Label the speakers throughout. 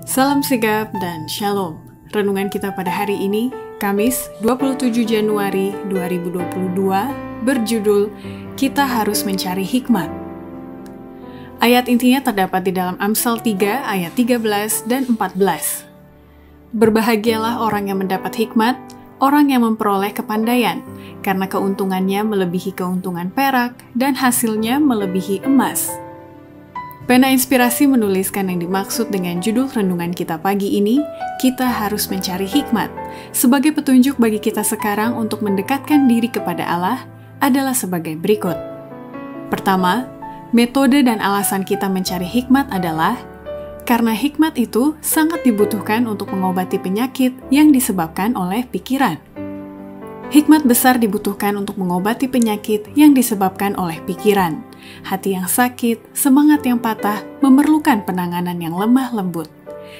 Speaker 1: Salam sigap dan shalom. Renungan kita pada hari ini, Kamis 27 Januari 2022, berjudul Kita Harus Mencari Hikmat. Ayat intinya terdapat di dalam Amsal 3 ayat 13 dan 14. Berbahagialah orang yang mendapat hikmat, orang yang memperoleh kepandaian, karena keuntungannya melebihi keuntungan perak dan hasilnya melebihi emas. Pena Inspirasi menuliskan yang dimaksud dengan judul renungan kita pagi ini, kita harus mencari hikmat, sebagai petunjuk bagi kita sekarang untuk mendekatkan diri kepada Allah adalah sebagai berikut. Pertama, metode dan alasan kita mencari hikmat adalah karena hikmat itu sangat dibutuhkan untuk mengobati penyakit yang disebabkan oleh pikiran. Hikmat besar dibutuhkan untuk mengobati penyakit yang disebabkan oleh pikiran. Hati yang sakit, semangat yang patah, memerlukan penanganan yang lemah lembut.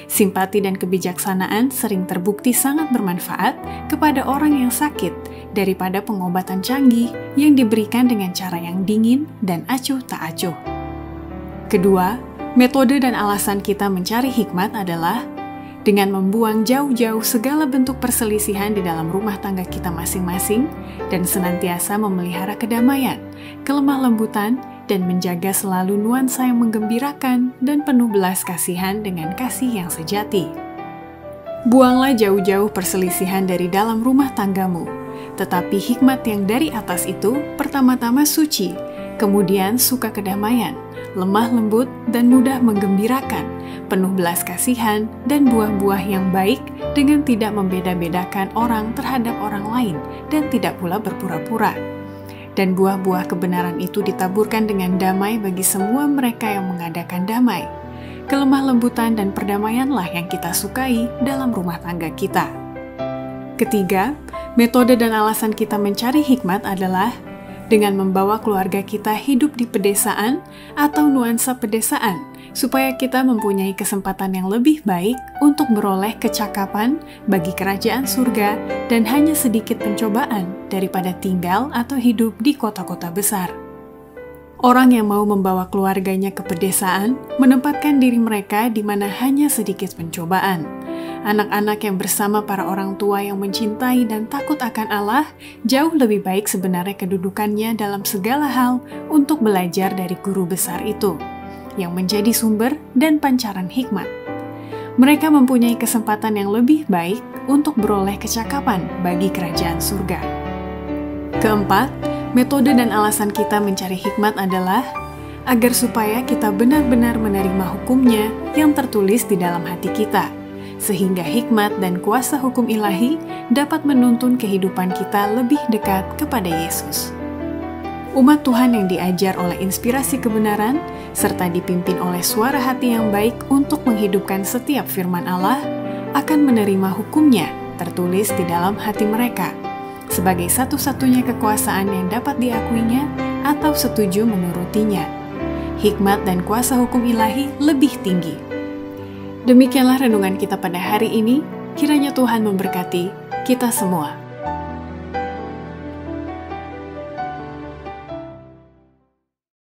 Speaker 1: Simpati dan kebijaksanaan sering terbukti sangat bermanfaat kepada orang yang sakit daripada pengobatan canggih yang diberikan dengan cara yang dingin dan acuh tak acuh. Kedua, metode dan alasan kita mencari hikmat adalah dengan membuang jauh-jauh segala bentuk perselisihan di dalam rumah tangga kita masing-masing dan senantiasa memelihara kedamaian, kelemah lembutan, dan menjaga selalu nuansa yang menggembirakan dan penuh belas kasihan dengan kasih yang sejati. Buanglah jauh-jauh perselisihan dari dalam rumah tanggamu, tetapi hikmat yang dari atas itu pertama-tama suci, kemudian suka kedamaian, lemah lembut dan mudah menggembirakan, penuh belas kasihan dan buah-buah yang baik dengan tidak membeda-bedakan orang terhadap orang lain dan tidak pula berpura-pura. Dan buah-buah kebenaran itu ditaburkan dengan damai bagi semua mereka yang mengadakan damai. Kelemah lembutan dan perdamaianlah yang kita sukai dalam rumah tangga kita. Ketiga, metode dan alasan kita mencari hikmat adalah dengan membawa keluarga kita hidup di pedesaan atau nuansa pedesaan, supaya kita mempunyai kesempatan yang lebih baik untuk beroleh kecakapan bagi kerajaan surga dan hanya sedikit pencobaan daripada tinggal atau hidup di kota-kota besar. Orang yang mau membawa keluarganya ke pedesaan menempatkan diri mereka di mana hanya sedikit pencobaan. Anak-anak yang bersama para orang tua yang mencintai dan takut akan Allah, jauh lebih baik sebenarnya kedudukannya dalam segala hal untuk belajar dari guru besar itu, yang menjadi sumber dan pancaran hikmat. Mereka mempunyai kesempatan yang lebih baik untuk beroleh kecakapan bagi kerajaan surga. Keempat, metode dan alasan kita mencari hikmat adalah agar supaya kita benar-benar menerima hukumnya yang tertulis di dalam hati kita, sehingga hikmat dan kuasa hukum ilahi dapat menuntun kehidupan kita lebih dekat kepada Yesus. Umat Tuhan yang diajar oleh inspirasi kebenaran, serta dipimpin oleh suara hati yang baik untuk menghidupkan setiap firman Allah, akan menerima hukumnya tertulis di dalam hati mereka, sebagai satu-satunya kekuasaan yang dapat diakuinya atau setuju menurutinya. Hikmat dan kuasa hukum ilahi lebih tinggi. Demikianlah renungan kita pada hari ini, kiranya Tuhan memberkati kita semua.